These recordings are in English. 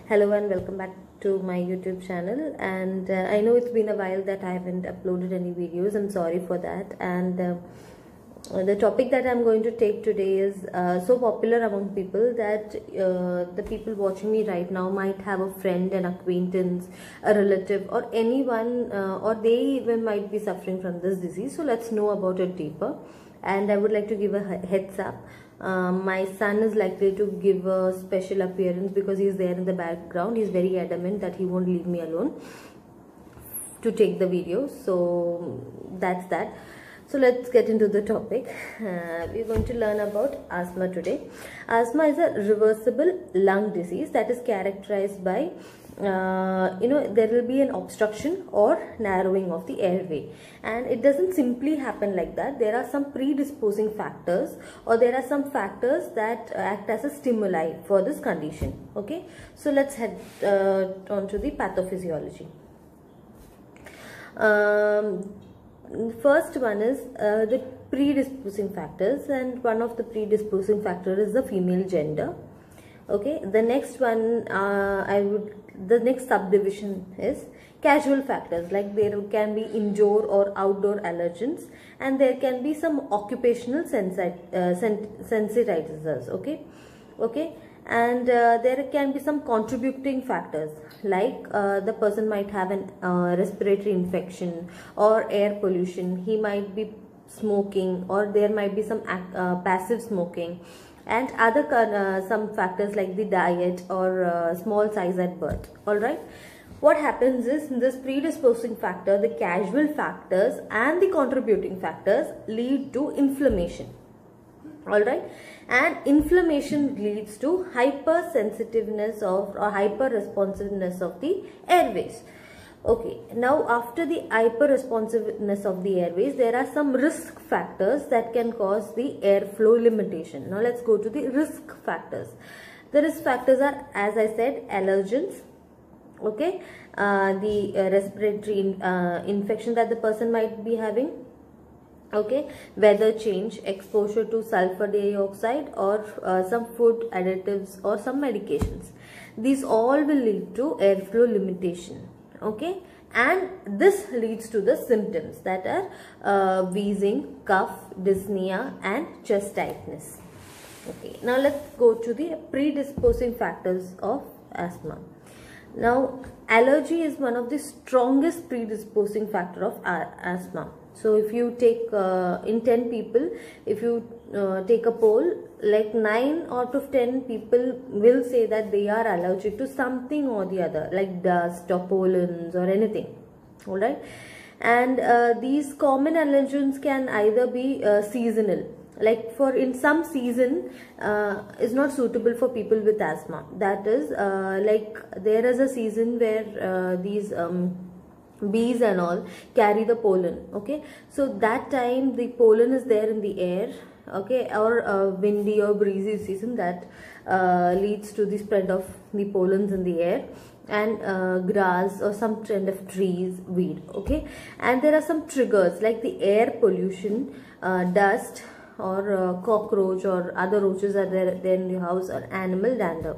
Hello and welcome back to my YouTube channel. And I know it's been a while that I haven't uploaded any videos. I'm sorry for that. And the topic that I'm going to take today is so popular among people that the people watching me right now might have a friend, an acquaintance, a relative, or anyone, or they even might be suffering from this disease. So let's know about it deeper. And I would like to give a heads up. My son is likely to give a special appearance because he's there in the background. He's very adamant that he won't leave me alone to take the video. So that's that. So let's get into the topic. We're going to learn about asthma today. Asthma is a reversible lung disease that is characterized by there will be an obstruction or narrowing of the airway, and it doesn't simply happen like that. There are some predisposing factors, or there are some factors that act as a stimuli for this condition. Okay, so let's head on to the pathophysiology. First one is the predisposing factors, and one of the predisposing factors is the female gender. Okay, the next one the next subdivision is casual factors, like there can be indoor or outdoor allergens, and there can be some occupational sensitizers. Okay, and there can be some contributing factors, like the person might have an respiratory infection or air pollution. He might be smoking, or there might be some passive smoking, and other some factors like the diet or small size at birth. All right, what happens is this predisposing factor, the casual factors, and the contributing factors lead to inflammation. All right, and inflammation leads to hypersensitiveness or hyper-responsiveness of the airways. Okay, now after the hyper-responsiveness of the airways, there are some risk factors that can cause the airflow limitation. Now let's go to the risk factors. The risk factors are, as I said, allergens. Okay, the respiratory infection that the person might be having. Okay, weather change, exposure to sulfur dioxide, or some food additives or some medications. These all will lead to airflow limitation. Okay, and this leads to the symptoms that are wheezing, cough, dyspnea, and chest tightness. Okay, now let's go to the predisposing factors of asthma. Now, allergy is one of the strongest predisposing factor of asthma. So if you take in 10 people, if you take a poll, like 9 out of 10 people will say that they are allergic to something or the other, like dust or pollens or anything. All right, and these common allergens can either be seasonal, like for in some season is not suitable for people with asthma. That is like there is a season where these bees and all carry the pollen. Okay, so that time the pollen is there in the air. Okay, or a windy or breezy season that leads to the spread of the pollens in the air, and grass or some kind of trees, weed. Okay, and there are some triggers like the air pollution, dust, or cockroach or other roaches are there in the house, or animal dander.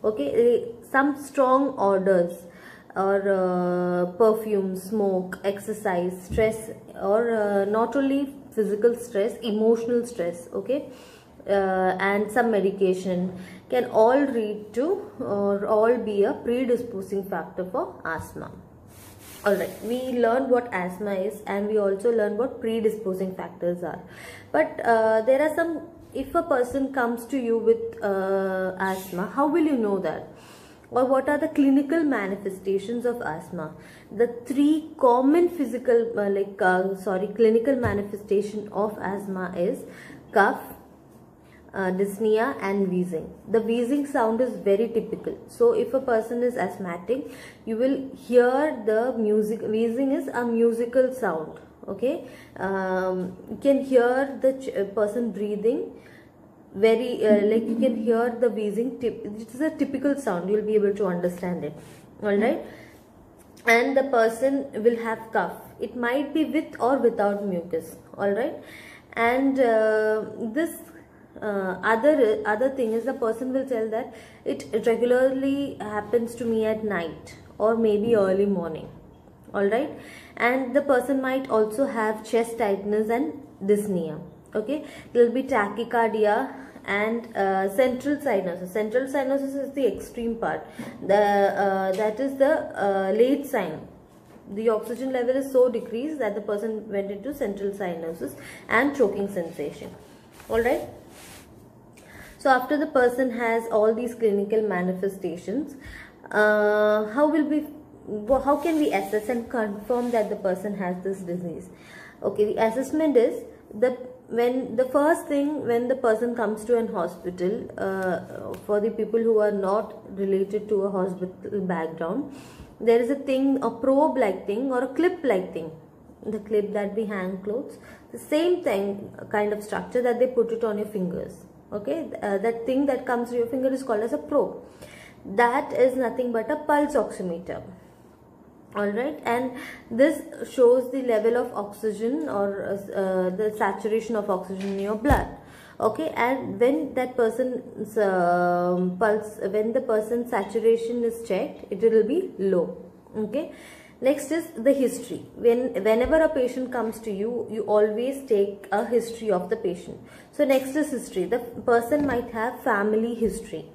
Okay, some strong odors, or perfume, smoke, exercise, stress, or not only physical stress, emotional stress. Okay, and some medication can all lead to or all be a predisposing factor for asthma. Alright, we learned what asthma is, and we also learned what predisposing factors are. But there are some, if a person comes to you with asthma, how will you know that? Or what are the clinical manifestations of asthma? The three common clinical manifestation of asthma is cough, dyspnea, and wheezing. The wheezing sound is very typical. So if a person is asthmatic, you will hear the music. Wheezing is a musical sound. Okay, you can hear the person breathing very like you can hear the wheezing. It is a typical sound. You will be able to understand it. All right, and the person will have cough. It might be with or without mucus. All right, and this other thing is the person will tell that it regularly happens to me at night or maybe early morning. All right, and the person might also have chest tightness and dyspnea. Okay, there will be tachycardia and central cyanosis. Central cyanosis is the extreme part. That is the late sign. The oxygen level is so decreased that the person went into central cyanosis and choking sensation. All right. So after the person has all these clinical manifestations, how can we assess and confirm that the person has this disease? Okay, the assessment is when the person comes to an hospital, for the people who are not related to a hospital background, there is a probe like thing or a clip like thing, the clip that we hang clothes, the same thing, kind of structure that they put it on your fingers. Okay, that thing that comes to your finger is called as a probe. That is nothing but a pulse oximeter. All right, and this shows the level of oxygen or the saturation of oxygen in your blood. Okay, and when that person's when the person's saturation is checked, it will be low. Okay, next is the history. Whenever a patient comes to you, you always take a history of the patient. So next is history. The person might have family history.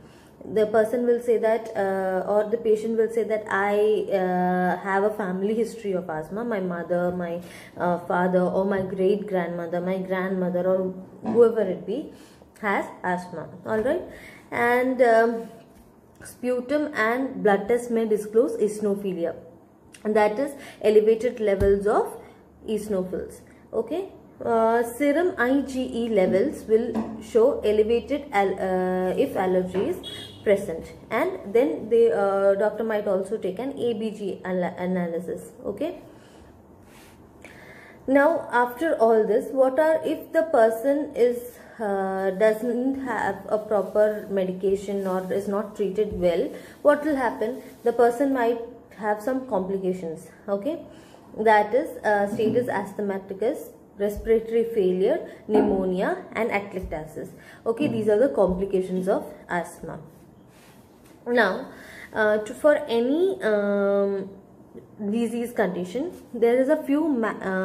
The person will say that or the patient will say that I have a family history of asthma. My mother, my father, or my great grandmother, my grandmother, or whoever it be has asthma. All right, and sputum and blood test may disclose eosinophilia, and that is elevated levels of eosinophils. Okay, serum IgE levels will show elevated if allergy is present, and then the doctor might also take an ABG analysis. Okay, now after all this, what are if the person is doesn't have a proper medication or is not treated well, what will happen? The person might have some complications. Okay, that is status asthmaticus, respiratory failure, pneumonia, and atelectasis. Okay, these are the complications of asthma. Now, for any disease condition, there is a few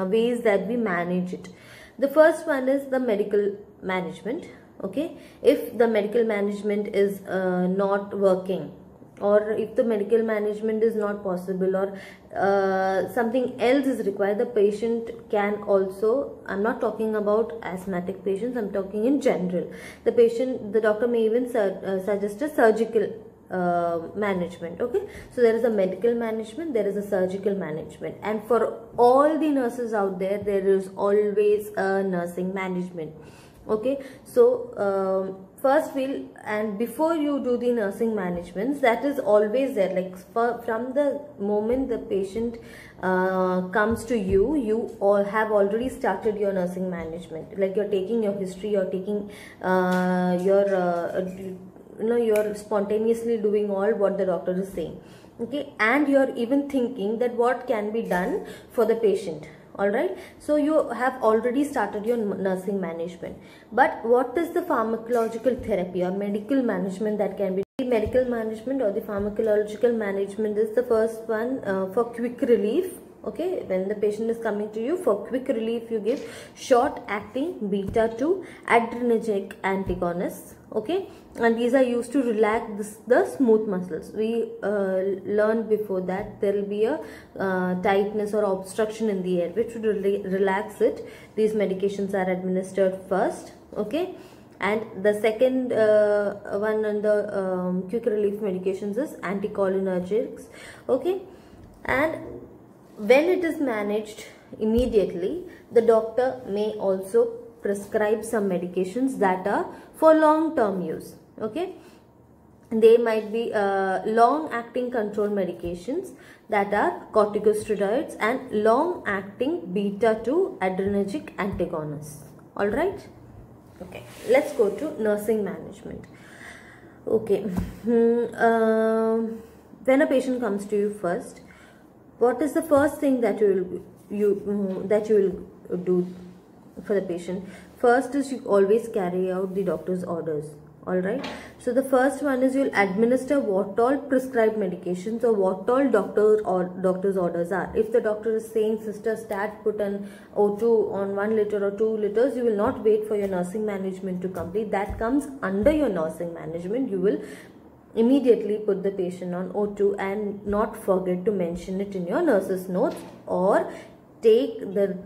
ways that we manage it. The first one is the medical management. Okay, if the medical management is not working, or if the medical management is not possible, or something else is required, the patient can also, I'm not talking about asthmatic patients, I'm talking in general. The doctor may even suggest a surgical management. Okay, so there is a medical management, there is a surgical management, and for all the nurses out there, there is always a nursing management. Okay, so first before you do the nursing management, that is always there, like from the moment the patient comes to you, you all have already started your nursing management, like you're taking your history, you're taking you're spontaneously doing all what the doctor is saying. Okay, and you're even thinking that what can be done for the patient. All right, so you have already started your nursing management. But what is the pharmacological therapy or medical management that can be? The medical management or the pharmacological management is the first one for quick relief. Okay, when the patient is coming to you, for quick relief, you give short acting beta-2 adrenergic antagonists. Okay, and these are used to relax the smooth muscles. We learned before that there will be a tightness or obstruction in the air, which would relax it. These medications are administered first. Okay, and the second one on the quick relief medications is anticholinergics. Okay, and when it is managed immediately, the doctor may also prescribe some medications that are for long-term use. Okay, they might be long-acting control medications that are corticosteroids and long-acting beta-2 adrenergic antagonists. All right. Okay, let's go to nursing management. Okay, when a patient comes to you first, what is the first thing that you will do for the patient? First is you always carry out the doctor's orders. Alright, so the first one is you'll administer what all prescribed medications or what all doctor's orders are. If the doctor is saying, sister, stat, put an O2 on 1 liter or 2 liters, you will not wait for your nursing management to complete. That comes under your nursing management. You will immediately put the patient on O2 and not forget to mention it in your nurse's notes, or take the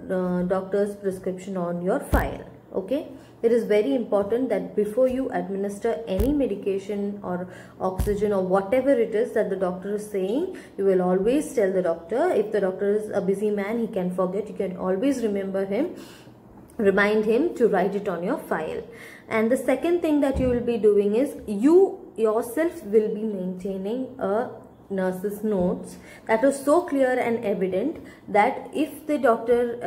doctor's prescription on your file. Okay, it is very important that before you administer any medication or oxygen or whatever it is that the doctor is saying, you will always tell the doctor. If the doctor is a busy man, he can forget. You can always remind him to write it on your file. And the second thing that you will be doing is you yourself will be maintaining a nurse's notes that is so clear and evident that if the doctor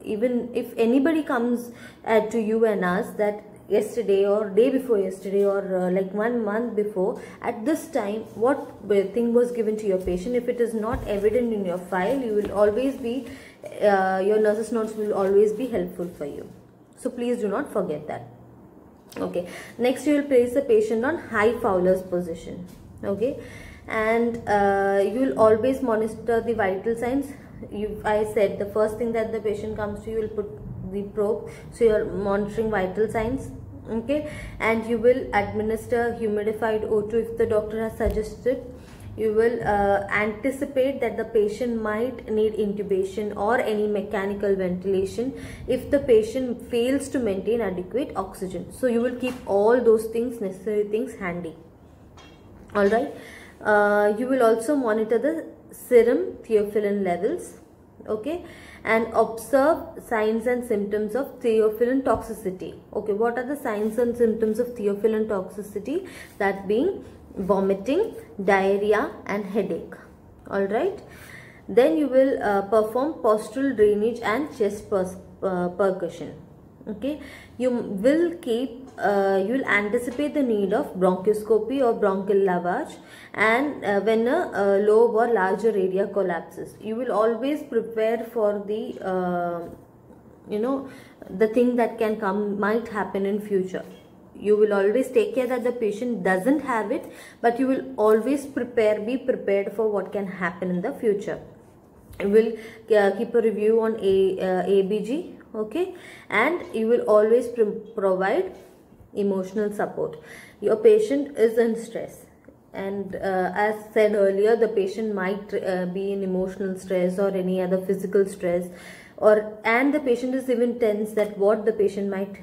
if anybody comes to you and asks that yesterday or day before yesterday or like 1 month before, at this time what thing was given to your patient, if it is not evident in your file, you will always be your nurse's notes will always be helpful for you. So please do not forget that. Okay, next you will place the patient on high Fowler's position. Okay, and you will always monitor the vital signs. I said the first thing that the patient comes to, you will put the probe, so you are monitoring vital signs. Okay, and you will administer humidified O2 if the doctor has suggested. You will anticipate that the patient might need intubation or any mechanical ventilation if the patient fails to maintain adequate oxygen. So you will keep all those things, necessary things, handy. Alright, you will also monitor the serum theophylline levels. Okay, and observe signs and symptoms of theophylline toxicity. Okay, what are the signs and symptoms of theophylline toxicity? That being vomiting, diarrhea and headache. Alright, then you will perform postural drainage and chest percussion. Okay, you will anticipate the need of bronchoscopy or bronchial lavage, and when a lobe or larger area collapses, you will always prepare for the the thing that might happen in future. You will always take care that the patient doesn't have it, but you will always be prepared for what can happen in the future. You will keep a review on ABG. Okay, and you will always provide emotional support. Your patient is in stress, and as said earlier, the patient might be in emotional stress or any other physical stress, and the patient is even tense that what the patient might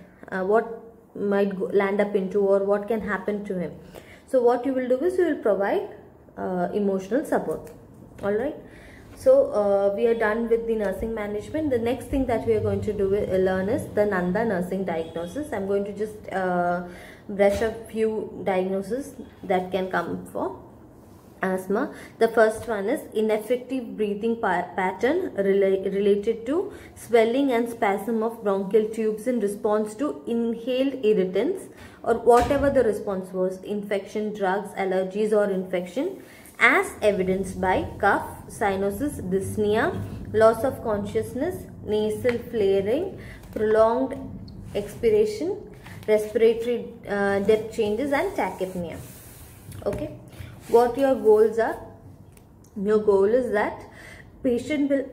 land up into or what can happen to him. So what you will do is you will provide emotional support. All right. So we are done with the nursing management. The next thing that we are going to learn is the Nanda nursing diagnosis. I'm going to just brush a few diagnoses that can come for asthma. The first one is ineffective breathing pattern related to swelling and spasm of bronchial tubes in response to inhaled irritants, or whatever the response was, infection, drugs, allergies or infection, as evidenced by cough, cyanosis, dyspnea, loss of consciousness, nasal flaring, prolonged expiration, respiratory depth changes and tachypnea. Okay, what your goals are? Your goal is that patient will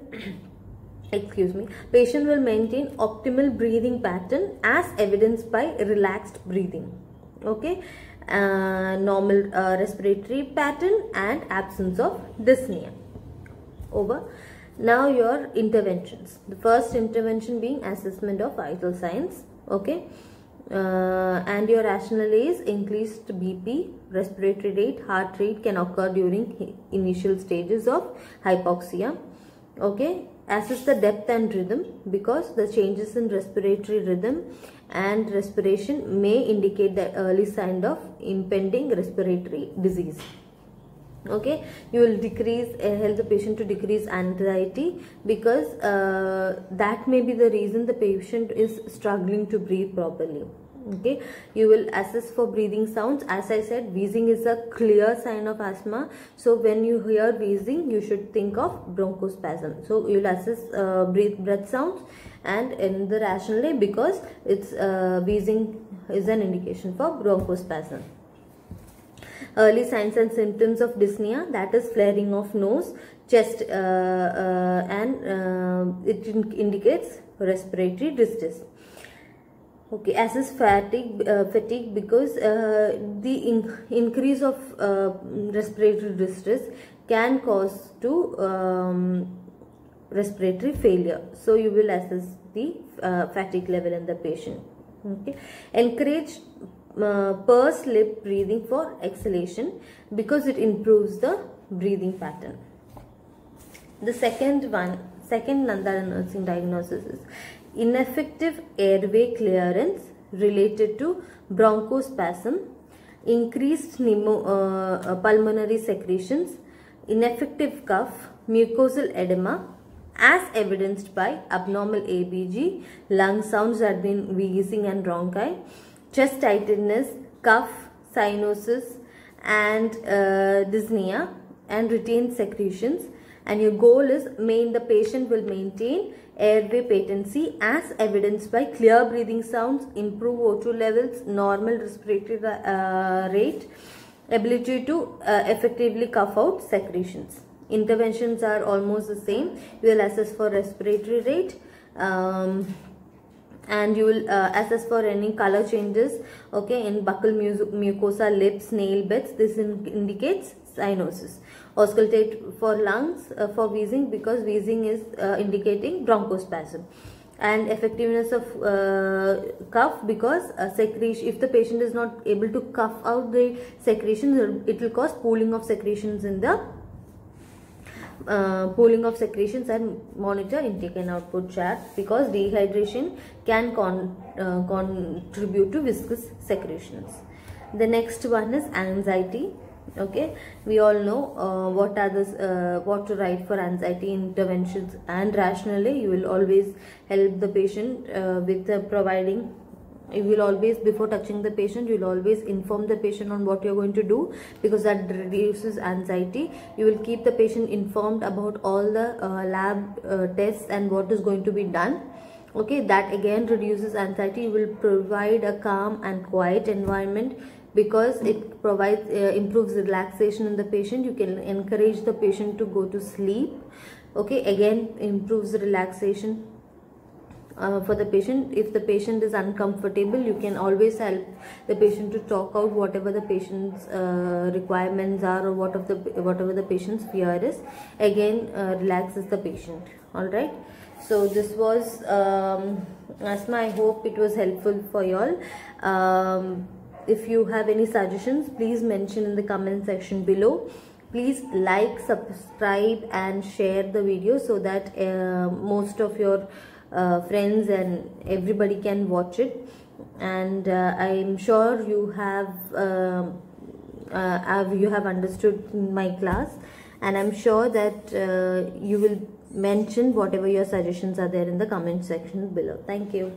patient will maintain optimal breathing pattern as evidenced by relaxed breathing. Okay, normal respiratory pattern and absence of dyspnea. Over. Now your interventions. The first intervention being assessment of vital signs. Okay, and your rationale is increased BP, respiratory rate, heart rate can occur during initial stages of hypoxia. Okay, assess the depth and rhythm, because the changes in respiratory rhythm and respiration may indicate the early sign of impending respiratory disease. Okay, you will help the patient to decrease anxiety, because that may be the reason the patient is struggling to breathe properly. Okay, you will assess for breathing sounds. As I said, wheezing is a clear sign of asthma, so when you hear wheezing, you should think of bronchospasm. So you will assess breath sounds, and in the rationally because it's wheezing is an indication for bronchospasm. Early signs and symptoms of dyspnea, that is flaring of nose, chest, and it indicates respiratory distress. Okay, as is fatigue because the increase of respiratory distress can cause to respiratory failure. So you will assess the fatigue level in the patient. Okay, encourage pursed lip breathing for exhalation because it improves the breathing pattern. The second Nandana nursing diagnosis is ineffective airway clearance related to bronchospasm, increased pulmonary secretions, ineffective cough, mucosal edema as evidenced by abnormal ABG, lung sounds that been wheezing and bronchi, chest tightness, cough, cyanosis, and dyspnea and retained secretions. And your goal is the patient will maintain airway patency as evidenced by clear breathing sounds, improve O2 levels, normal respiratory rate, ability to effectively cough out secretions. Interventions are almost the same. You will assess for respiratory rate, and you will assess for any color changes, okay, in buccal mucosa, lips, nail beds. This indicates cyanosis. Auscultate for lungs for wheezing because wheezing is indicating bronchospasm, and effectiveness of cough because secretion, if the patient is not able to cough out the secretions, it will cause pooling of secretions in the and monitor intake and output chart because dehydration can contribute to viscous secretions. The next one is anxiety. Okay, we all know what to write for anxiety interventions, and rationally you will always help the patient with providing. You will always, before touching the patient, you will always inform the patient on what you are going to do because that reduces anxiety. You will keep the patient informed about all the lab tests and what is going to be done. Okay, that again reduces anxiety. You will provide a calm and quiet environment because it provides improves relaxation in the patient. You can encourage the patient to go to sleep. Okay, again improves the relaxation for the patient. If the patient is uncomfortable, you can always help the patient to talk out whatever the patient's requirements are or whatever the patient's fear is. Again relaxes the patient. All right, so this was Asma. I hope it was helpful for you all. If you have any suggestions, please mention in the comment section below. Please like, subscribe and share the video so that most of your friends and everybody can watch it. And I am sure you have understood my class, and I'm sure that you will mention whatever your suggestions are there in the comment section below. Thank you.